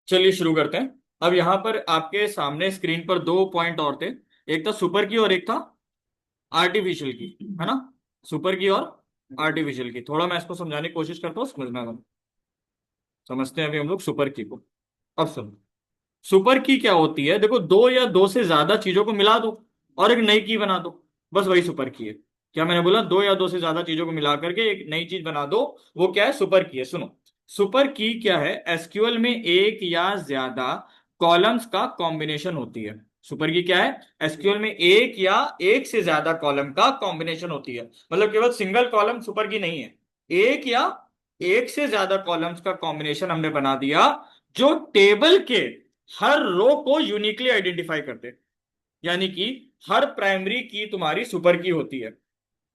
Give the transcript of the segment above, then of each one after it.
चलिए शुरू करते हैं। अब यहाँ पर आपके सामने स्क्रीन पर दो पॉइंट और थे। एक था सुपर की और एक था आर्टिफिशियल की, है ना। सुपर की और आर्टिफिशियल की, थोड़ा मैं इसको समझाने की कोशिश करता हूँ, समझ में आएगा। समझते हैं अभी हम लोग सुपर की को। अब सुनो, सुपर की क्या होती है। देखो, दो या दो से ज्यादा चीजों को मिला दो और एक नई की बना दो, बस वही सुपर की है। क्या मैंने बोला? दो या दो से ज्यादा चीजों को मिला करके एक नई चीज बना दो, वो क्या है? सुपर की है। सुनो, सुपर की क्या है? एसक्यूएल में एक या ज्यादा कॉलम्स का कॉम्बिनेशन होती है। सुपर की क्या है? एसक्यूएल में एक या एक से ज्यादा कॉलम का कॉम्बिनेशन होती है। मतलब केवल सिंगल कॉलम सुपर की नहीं है, एक या एक से ज्यादा कॉलम्स का कॉम्बिनेशन हमने बना दिया, जो टेबल के हर रो को यूनिकली आइडेंटिफाई करते हैं। यानी कि हर प्राइमरी की तुम्हारी सुपर की होती है,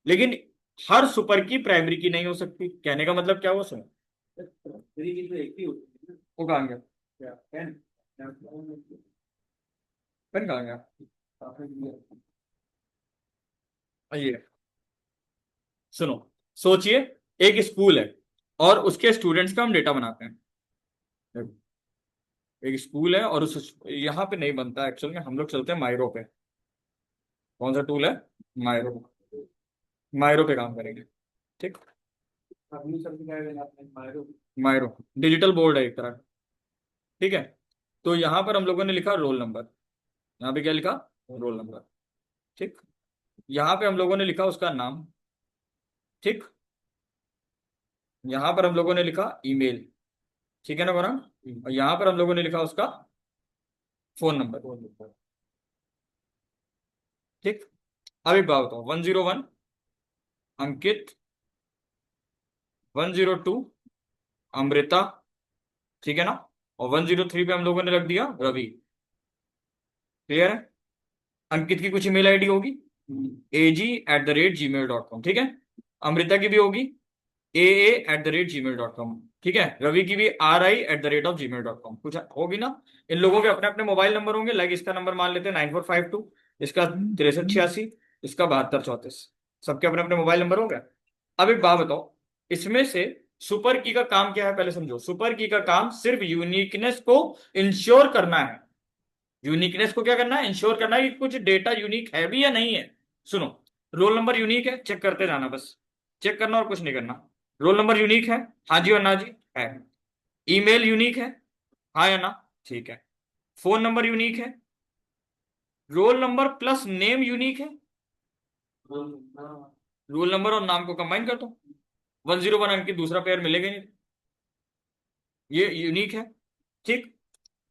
लेकिन हर सुपर की प्राइमरी की नहीं हो सकती। कहने का मतलब क्या हुआ? सुनो, थ्री की तो एक ही होती है ना। वो कहाँ गया? क्या पेन? पेन कहाँ गया? ये सुनो, सोचिए, एक स्कूल है और उसके स्टूडेंट्स का हम डेटा बनाते हैं। देखो, एक स्कूल है और उस यहाँ पे नहीं बनता एक्चुअल में, हम लोग चलते हैं माइरो पे। कौन सा टूल है? माइरो। माइरो पे काम करेंगे, ठीक। अपनी सबसे क्या है आपने मारो। माइरो डिजिटल बोर्ड है एक तरह का, ठीक है। तो यहाँ पर हम लोगों ने लिखा रोल नंबर। यहाँ पे क्या लिखा? रोल नंबर, ठीक। यहाँ पे हम लोगों ने लिखा उसका नाम, ठीक। यहाँ पर हम लोगों ने लिखा ईमेल, ठीक है ना वरना। और यहाँ पर हम लोगों ने लिखा उसका फोन नंबर, ठीक। अब एक बात बताओ, 101 अंकित, 102 अमृता, ठीक है ना। और 103 पे हम लोगों ने रख दिया रवि। क्लियर है? अंकित की कुछ ईमेल आईडी होगी, AG@gmail.com, ठीक है। अमृता की भी होगी, AA@gmail.com, ठीक है। रवि की भी RI@gmail.com, कुछ होगी ना। इन लोगों के अपने अपने मोबाइल नंबर होंगे। लाइक इसका नंबर मान लेते हैं 9452, इसका 6386, इसका 7234। सबके अपने अपने मोबाइल नंबर होंगे। अब एक बात बताओ, इसमें से सुपर की का काम क्या है? पहले समझो, सुपर की का काम सिर्फ यूनिकनेस को इंश्योर करना है। यूनिकनेस को क्या करना है? इंश्योर करना है कि कुछ डेटा यूनिक है भी या नहीं है। सुनो, रोल नंबर यूनिक है, चेक करते जाना, बस चेक करना और कुछ नहीं करना। रोल नंबर यूनिक है, हाँ जी और ना जी है। ईमेल यूनिक है, हाँ या ना, ठीक है। फोन नंबर यूनिक है, roll number plus name unique है। रोल नंबर और नाम को कंबाइन कर दो, 101 अंक की दूसरा पेयर मिलेगा ही नहीं, ये यूनिक है, ठीक।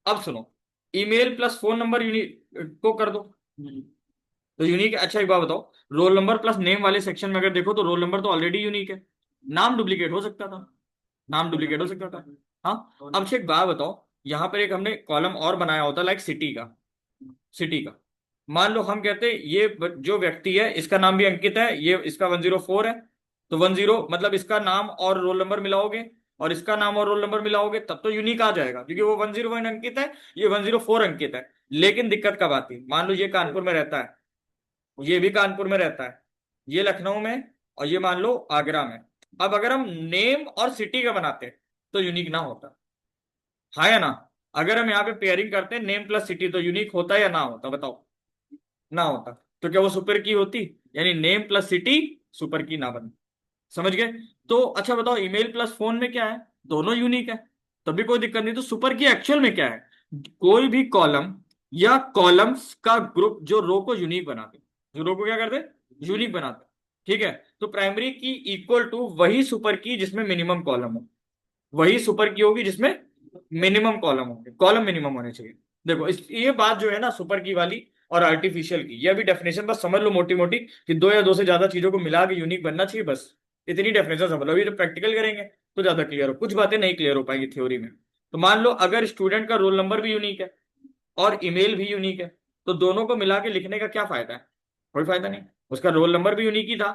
अब सुनो, email plus phone number unique को कर दो, तो यूनिक है। अच्छा एक बात बताओ, रोल नंबर प्लस नेम वाले सेक्शन में अगर देखो तो रोल नंबर तो ऑलरेडी यूनिक है, नाम डुप्लीकेट हो सकता था। नाम डुप्लीकेट हो सकता था, हाँ। अब अच्छा एक बात बताओ, यहाँ पर एक हमने कॉलम और बनाया होता लाइक सिटी का। सिटी का मान लो हम कहते ये जो व्यक्ति है इसका नाम भी अंकित है, ये इसका 104 है। तो 10 मतलब इसका नाम और रोल नंबर मिलाओगे और इसका नाम और रोल नंबर मिलाओगे तब तो यूनिक आ जाएगा, क्योंकि वो 101 अंकित है, ये 104 अंकित है। लेकिन दिक्कत कब आती है? मान लो ये कानपुर में रहता है, ये भी कानपुर में रहता है, ये लखनऊ में, और ये मान लो आगरा में। अब अगर हम नेम और सिटी का बनाते तो यूनिक ना होता, हाँ या ना। अगर हम यहाँ पे पेयरिंग करते हैं नेम प्लस सिटी, तो यूनिक होता या ना होता? बताओ, ना होता। तो क्या वो सुपर की होती? यानी नेम प्लस सिटी सुपर की ना बनी। समझ गए? तो अच्छा बताओ, ईमेल प्लस फोन में क्या है? दोनों यूनिक है, तभी कोई दिक्कत नहीं। तो सुपर की एक्चुअल में क्या है? कोई भी कॉलम या कॉलम्स का ग्रुप जो रो को यूनिक बनाते, जो रो को क्या करते? यूनिक बनाते, ठीक है। तो प्राइमरी की इक्वल टू वही सुपर की जिसमें मिनिमम कॉलम हो, वही सुपर की होगी जिसमें मिनिमम कॉलम होंगे, कॉलम मिनिमम होने चाहिए। देखो ये बात जो है ना सुपर की वाली और आर्टिफिशियल की, ये भी डेफिनेशन बस समझ लो मोटी मोटी, कि दो या दो से ज्यादा चीजों को मिला के यूनिक बनना चाहिए, बस इतनी डेफिनेशन समझ लो। अभी जब प्रैक्टिकल करेंगे तो ज्यादा क्लियर हो, कुछ बातें नहीं क्लियर हो पाएंगी थ्योरी में। तो मान लो अगर स्टूडेंट का रोल नंबर भी यूनिक है और ईमेल भी यूनिक है, तो दोनों को मिला के लिखने का क्या फायदा है? कोई फायदा नहीं। उसका रोल नंबर भी यूनिक ही था,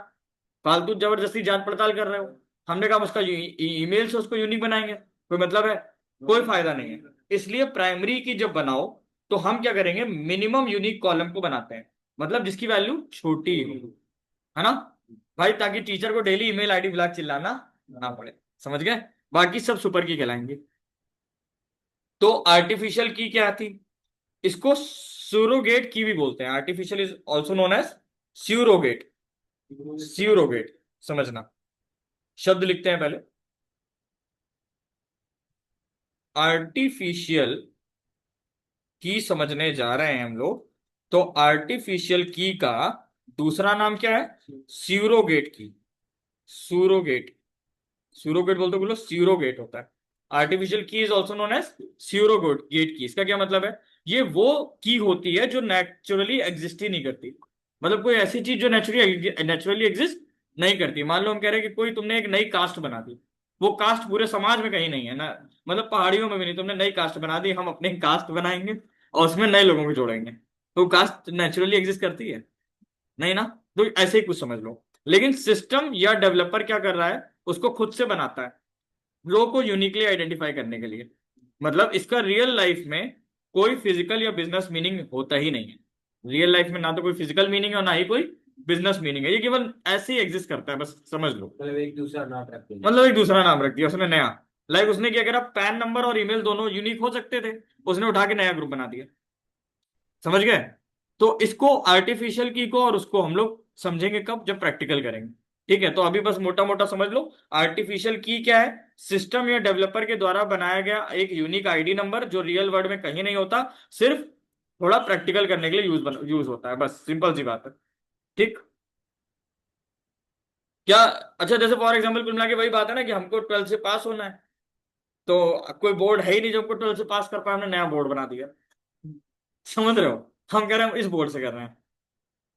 फालतू जबरदस्ती जांच पड़ताल कर रहे हो। हमने कहा उसका ईमेल से उसको यूनिक बनाएंगे, कोई मतलब है? कोई फायदा नहीं है। इसलिए प्राइमरी की जब बनाओ तो हम क्या करेंगे? मिनिमम यूनिक कॉलम को बनाते हैं, मतलब जिसकी वैल्यू छोटी हो, है ना भाई, ताकि टीचर को डेली ईमेल आईडी ब्लॉक चिल्लाना ना पड़े। समझ गए? बाकी सब सुपर की कहलाएंगे। तो आर्टिफिशियल की क्या थी, इसको सूरोगेट की भी बोलते हैं, artificial is also known as surrogate. Surrogate समझना, शब्द लिखते हैं पहले। आर्टिफिशियल की समझने जा रहे हैं हम लोग, तो आर्टिफिशियल की का दूसरा नाम क्या है, स्यूरोगेट की। सूरोगेट, सूरोगेट बोलते बोलो, स्यूरोगेट होता है। Artificial key is also known as surrogate गेट की। इसका क्या मतलब है, ये वो की होती है जो नेचुरली एग्जिस्ट ही नहीं करती। मतलब कोई ऐसी चीज जो नेचुरली एग्जिस्ट नहीं करती। मान लो हम कह रहे हैं कि कोई तुमने एक नई कास्ट बना दी, वो कास्ट पूरे समाज में कहीं नहीं है ना, मतलब पहाड़ियों में भी नहीं, तुमने नई कास्ट बना दी, हम अपने कास्ट बनाएंगे और उसमें नए लोगों को जोड़ेंगे, तो कास्ट नेचुरली एग्जिस्ट करती है नहीं ना। तो ऐसे ही कुछ समझ लो। लेकिन सिस्टम या डेवलपर क्या कर रहा है, उसको खुद से बनाता है लोगों को यूनिकली आइडेंटिफाई करने के लिए। मतलब इसका रियल लाइफ में कोई फिजिकल या बिजनेस मीनिंग होता ही नहीं है। रियल लाइफ में ना तो कोई फिजिकल मीनिंग है और ना ही कोई बिजनेस मीनिंग है, ये केवल ऐसे ही एग्जिस्ट करता है, बस समझ लो। मतलब एक दूसरा नाम रखते हैं। मतलब एक दूसरा नाम रख दिया उसने नया। लाइक उसने क्या करा, पैन नंबर और ईमेल दोनों यूनिक हो सकते थे, उसने उठा के नया ग्रुप बना दिया। समझ गए। तो इसको आर्टिफिशियल की को और उसको हम लोग समझेंगे कब, जब प्रैक्टिकल करेंगे। ठीक है, तो अभी बस मोटा मोटा समझ लो। आर्टिफिशियल की क्या है, सिस्टम या डेवलपर के द्वारा बनाया गया एक यूनिक आईडी नंबर जो रियल वर्ल्ड में कहीं नहीं होता, सिर्फ थोड़ा प्रैक्टिकल करने के लिए यूज होता है, बस सिंपल सी बात है। ठीक। क्या, अच्छा जैसे फॉर एग्जाम्पल कुल मिला के वही बात है ना कि हमको 12th से पास होना है, तो कोई बोर्ड है ही नहीं जो हमको 12th से पास कर पाए, हमने नया बोर्ड बना दिया। समझ रहे हो, हम कह रहे हैं हम इस बोर्ड से कर रहे हैं।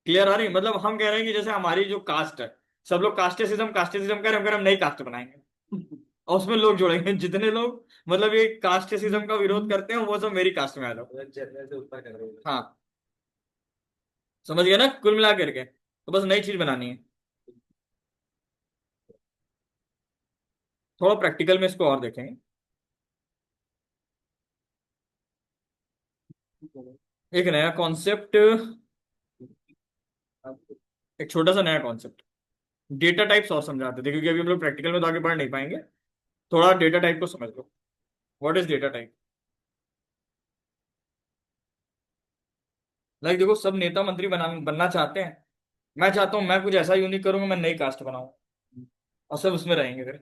क्लियर आ रही, मतलब हम कह रहे हैं कि जैसे हमारी जो कास्ट है, सब लोग कास्टेसिज्म कास्टेसिज्म कह रहे हैं, हम कह रहे हैं हम नई कास्ट बनाएंगे और उसमें लोग जोड़ेंगे, जितने लोग मतलब ये कास्टेसिज्म का विरोध करते हैं वो सब मेरी कास्ट में आ जाओ। जनरल से ऊपर कर रहे हो। हाँ, समझ गए ना कुल मिला करके, तो बस नई चीज बनानी है। थोड़ा प्रैक्टिकल में इसको और देखेंगे। एक नया कॉन्सेप्ट, एक छोटा सा नया कॉन्सेप्ट, डेटा टाइप्स और समझाते थे, क्योंकि अभी हम लोग प्रैक्टिकल में तो आगे बढ़ नहीं पाएंगे। थोड़ा डेटा टाइप को समझ लो। What is data type. Like देखो, सब नेता मंत्री बनना चाहते हैं, मैं चाहता हूँ मैं कुछ ऐसा यूनिक करूंगा, मैं नई कास्ट बनाऊं और सब उसमें रहेंगे फिर।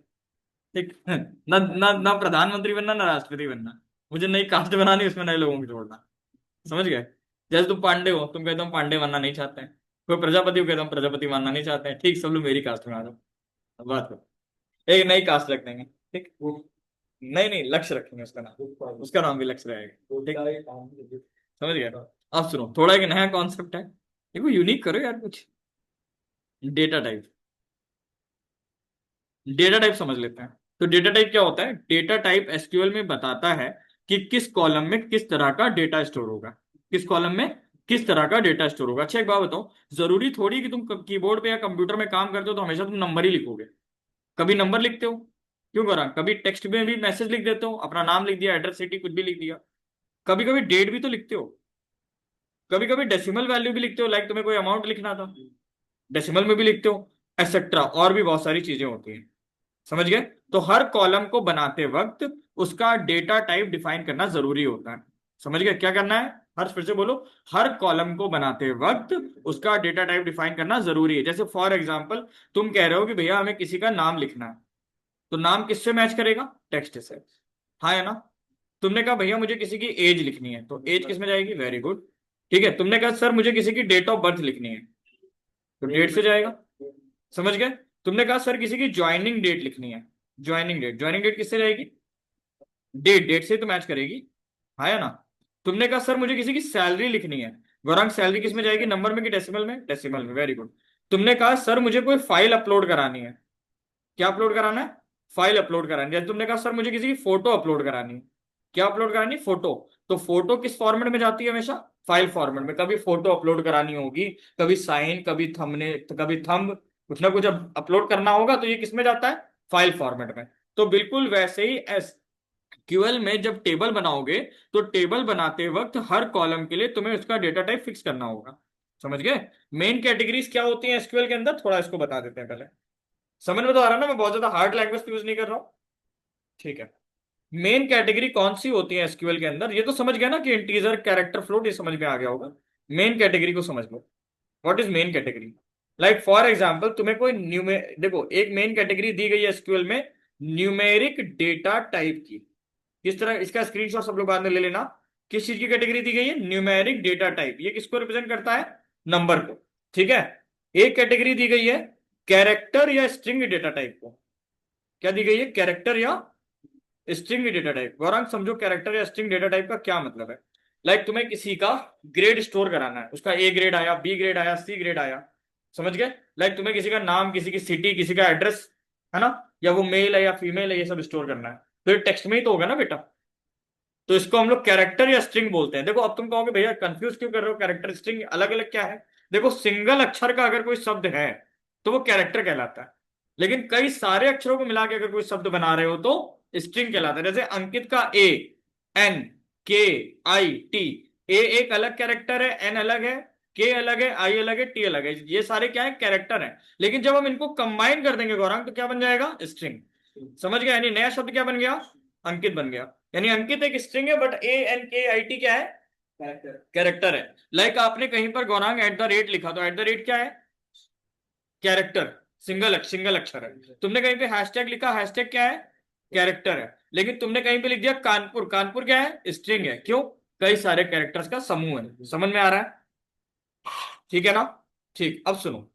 ठीक ना, ना ना प्रधानमंत्री बनना ना राष्ट्रपति बनना, मुझे नई कास्ट बनानी, उसमें नए लोगों को जोड़ना। समझ गए। जैसे तुम पांडे हो, तुम कहते हो हम पांडे बनना नहीं चाहते हैं, कोई प्रजापति हो कहते हम प्रजापति बनना नहीं चाहते हैं, ठीक सब लोग मेरी कास्ट में आ जाओ। अब बात करो, एक नई कास्ट रख देंगे। ठीक, नहीं नहीं, लक्ष्य रखेंगे उसका नाम, उसका नाम भी लक्ष्य रहेगा। ठीक, समझ गए। अब सुनो, थोड़ा एक नया कॉन्सेप्ट है, देखो यूनिक करो यार कुछ। डेटा टाइप, डेटा टाइप समझ लेते हैं। तो डेटा टाइप क्या होता है, डेटा टाइप एसक्यूएल में बताता है कि किस कॉलम में किस तरह का डेटा स्टोर होगा, किस कॉलम में किस तरह का डेटा स्टोर होगा। अच्छा एक बात बताओ, जरूरी थोड़ी कि तुम कीबोर्ड पे या कंप्यूटर में काम करते हो तो हमेशा तुम नंबर ही लिखोगे। कभी नंबर लिखते हो, क्यों करा, कभी टेक्स्ट में भी मैसेज लिख देते हो, अपना नाम लिख दिया, एड्रेस सिटी कुछ भी लिख दिया। कभी कभी डेट भी तो लिखते हो, कभी कभी डेसिमल वैल्यू भी लिखते हो, लाइक तुम्हें कोई अमाउंट लिखना था, डेसिमल में भी लिखते हो, एक्सेट्रा, और भी बहुत सारी चीजें होती हैं। समझ गए। तो हर कॉलम को बनाते वक्त उसका डेटा टाइप डिफाइन करना जरूरी होता है। समझ गए क्या करना है, हर फिर से बोलो, हर कॉलम को बनाते वक्त उसका डेटा टाइप डिफाइन करना जरूरी है। जैसे फॉर एग्जांपल, तुम कह रहे हो कि भैया हमें किसी का नाम लिखना है, तो नाम किससे मैच करेगा, टेक्स्ट से। हाँ है ना। तुमने कहा भैया मुझे किसी की एज लिखनी है, तो एज किस में जाएगी, वेरी गुड। ठीक है, तुमने कहा सर मुझे किसी की डेट ऑफ बर्थ लिखनी है, तो डेट से जाएगा। समझ गए। तुमने कहा सर किसी की ज्वाइनिंग डेट लिखनी है, ज्वाइनिंग डेट किससे जाएगी, डेट, डेट से तो मैच करेगी। हाँ या ना। तुमने कहा सर मुझे किसी की सैलरी लिखनी है, गौरांग सैलरी किस में जाएगी, नंबर में कि डेसिमल में, डेसिमल में, वेरी गुड। तुमने कहा सर मुझे कोई फाइल अपलोड करानी है, क्या अपलोड कराना है, फाइल अपलोड करानी है। जैसे तुमने कहा सर मुझे किसी की फोटो अपलोड करानी है, क्या अपलोड करानी है, फोटो। तो फोटो किस फॉर्मेट में जाती है, हमेशा फाइल फॉर्मेट में। कभी फोटो अपलोड करानी होगी, कभी साइन, कभी थंबने, कभी थंब, कुछ ना कुछ अपलोड करना होगा, तो ये किस में जाता है, फाइल फॉर्मेट में। तो बिल्कुल वैसे ही एसक्यूएल में जब टेबल बनाओगे, तो टेबल बनाते वक्त हर कॉलम के लिए तुम्हें उसका डेटा टाइप फिक्स करना होगा। समझ गए। मेन कैटेगरीज क्या होती हैं एसक्यूएल के अंदर, थोड़ा इसको बता देते हैं पहले। समझ में तो आ रहा है ना, मैं बहुत ज्यादा हार्ड लैंग्वेज यूज नहीं कर रहा हूँ। ठीक है, मेन कैटेगरी कौन सी होती है एसक्यूएल के अंदर? ये तो समझ गया ना कि इंटीजर, कैरेक्टर, फ्लोट, ये समझ में आ गया होगा। मेन कैटेगरी को समझ लो। What is main category? Like for example तुम्हें कोई देखो, एक मेन कैटेगरी दी गई है एसक्यूएल में, न्यूमेरिक डेटा टाइप की। किस तरह, इसका स्क्रीनशॉट सब लोग बाद में ले लेना। किस चीज की कैटेगरी दी गई है? Numeric data type. ये किसको रिप्रेजेंट करता है? नंबर को। ठीक है। एक कैटेगरी दी गई है कैरेक्टर या स्ट्रिंग डेटा टाइप को। क्या दी गई है? कैरेक्टर या स्ट्रिंग डेटा टाइप। गौरांग समझो कैरेक्टर या स्ट्रिंग डेटा टाइप का क्या मतलब है। लाइक तुम्हें किसी का ग्रेड स्टोर कराना है, उसका ए ग्रेड आया, बी ग्रेड आया, सी ग्रेड आया, समझ गए? लाइक तुम्हें किसी का नाम, किसी की सिटी, किसी का एड्रेस, है ना, या वो मेल है या फीमेल है, ये सब स्टोर करना है, तो ये टेक्स्ट में ही तो होगा ना बेटा। तो इसको हम लोग कैरेक्टर या स्ट्रिंग बोलते हैं। देखो अब तुम कहोगे भैया कंफ्यूज क्यों कर रहे हो, कैरेक्टर स्ट्रिंग अलग अलग क्या है? देखो सिंगल अक्षर का अगर कोई शब्द है तो वो कैरेक्टर कहलाता है, लेकिन कई सारे अक्षरों को मिला के अगर कोई शब्द बना रहे हो तो स्ट्रिंग कहलाता है। जैसे अंकित का ए, एन, के, आई, टी। ए एक अलग कैरेक्टर है, एन अलग है, के अलग है, आई अलग है, टी अलग है, ये सारे क्या है? कैरेक्टर है। लेकिन जब हम इनको कंबाइन कर देंगे गौरांग तो क्या बन जाएगा? स्ट्रिंग। समझ गया? यानी नया शब्द क्या बन गया? अंकित बन गया। यानी अंकित एक स्ट्रिंग है, बट ए एन के आई टी क्या है? कैरेक्टर है। लाइक आपने कहीं पर गौरांग एट द रेट लिखा, तो एट द रेट क्या है? कैरेक्टर। सिंगल अक्षर है। तुमने कहीं पे हैशटैग लिखा, हैशटैग क्या है? कैरेक्टर है। लेकिन तुमने कहीं पे लिख दिया कानपुर, कानपुर क्या है? स्ट्रिंग है। क्यों? कई सारे कैरेक्टर्स का समूह है। समझ में आ रहा है? ठीक है ना? ठीक, अब सुनो।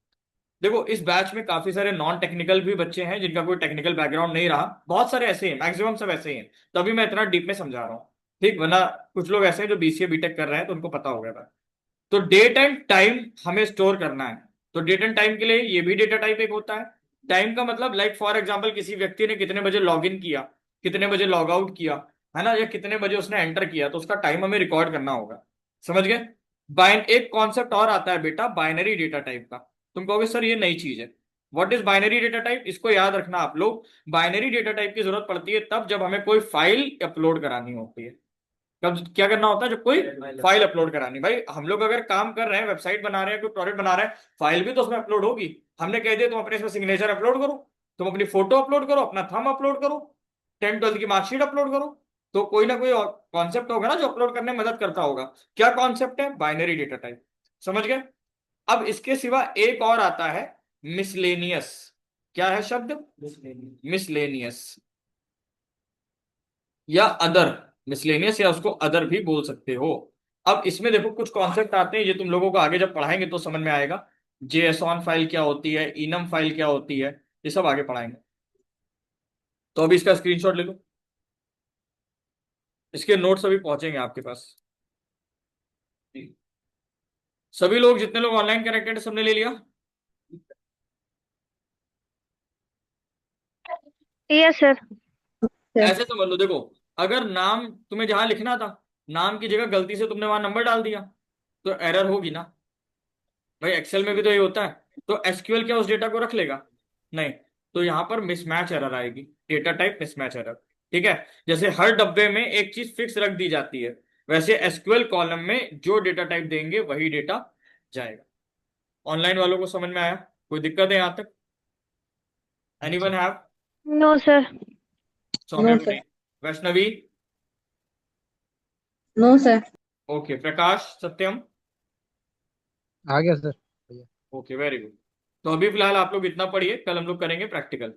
देखो इस बैच में काफी सारे नॉन टेक्निकल भी बच्चे हैं जिनका कोई टेक्निकल बैकग्राउंड नहीं रहा, बहुत सारे ऐसे हैं, मैक्सिमम सब ऐसे ही हैं। तभी मैं इतना डीप में समझा रहा हूँ। ठीक, वरना कुछ लोग ऐसे हैं जो बीसीए बीटेक कर रहे हैं तो उनको पता हो गया था। तो डेट एंड टाइम हमें स्टोर करना है। तो डेट एंड टाइम के लिए ये भी डेटा टाइप एक होता है। टाइम का मतलब लाइक फॉर एग्जांपल किसी व्यक्ति ने कितने बजे लॉग इन किया, कितने बजे लॉग आउट किया, है ना, या कितने बजे उसने एंटर किया, तो उसका टाइम हमें रिकॉर्ड करना होगा। समझ गए? एक कॉन्सेप्ट और आता है बेटा, बाइनरी डेटा टाइप का। तुम कहोगे सर ये नई चीज है। What is binary data type? इसको याद रखना आप लोग। बाइनरी डेटा टाइप की जरूरत पड़ती है तब जब हमें कोई फाइल अपलोड करानी होती है। कब क्या करना होता है? जब कोई फाइल अपलोड करानी। भाई हम लोग अगर काम कर रहे हैं, वेबसाइट बना रहे हैं, कोई प्रोडक्ट बना रहे हैं, फाइल भी तो उसमें अपलोड होगी। हमने कह दिया तुम अपने इसमें सिग्नेचर अपलोड करो, तुम अपनी फोटो अपलोड करो, अपना थंब अपलोड करो, 10th 12th की मार्कशीट अपलोड करो, तो कोई ना कोई कॉन्सेप्ट होगा ना जो अपलोड करने में मदद करता होगा। क्या कॉन्सेप्ट है? Binary data type. समझ गए? अब इसके सिवा एक और आता है, मिसलेनियस। क्या है शब्द? मिसलेनियस या अदर। मिसलेनियस या उसको अदर भी बोल सकते हो। अब इसमें देखो कुछ कॉन्सेप्ट आते हैं, ये तुम लोगों को आगे जब पढ़ाएंगे तो समझ में आएगा। जेएसऑन फाइल क्या होती है, इनम फाइल क्या होती है, ये सब आगे पढ़ाएंगे। तो अभी इसका स्क्रीनशॉट ले लो, इसके नोट्स अभी पहुंचेंगे आपके पास। सभी लोग, जितने लोग ऑनलाइन कनेक्टेड, सबने ले लिया? Yes sir. सर। ऐसे समझ लो, देखो अगर नाम तुम्हें जहां लिखना था, नाम की जगह गलती से तुमने वहां नंबर डाल दिया तो एरर होगी ना। भाई एक्सेल में भी तो ये होता है। तो एसक्यूएल क्या उस डेटा को रख लेगा? नहीं। तो यहां पर मिसमैच एरर आएगी, डेटा टाइप मिसमैच एरर। ठीक है। जैसे हर डब्बे में एक चीज फिक्स रख दी जाती है, वैसे एसक्यूएल कॉलम में जो डेटा टाइप देंगे वही डेटा जाएगा। ऑनलाइन वालों को समझ में आया? कोई दिक्कत है यहां तक? Anyone have? No sir. Saumya no को नहीं। Sir. Vaishnavi? No sir. Okay. Prakash, Satyam? आ गया सर। Okay, very good. तो अभी फिलहाल आप लोग इतना पढ़िए, कल हम लोग करेंगे प्रैक्टिकल।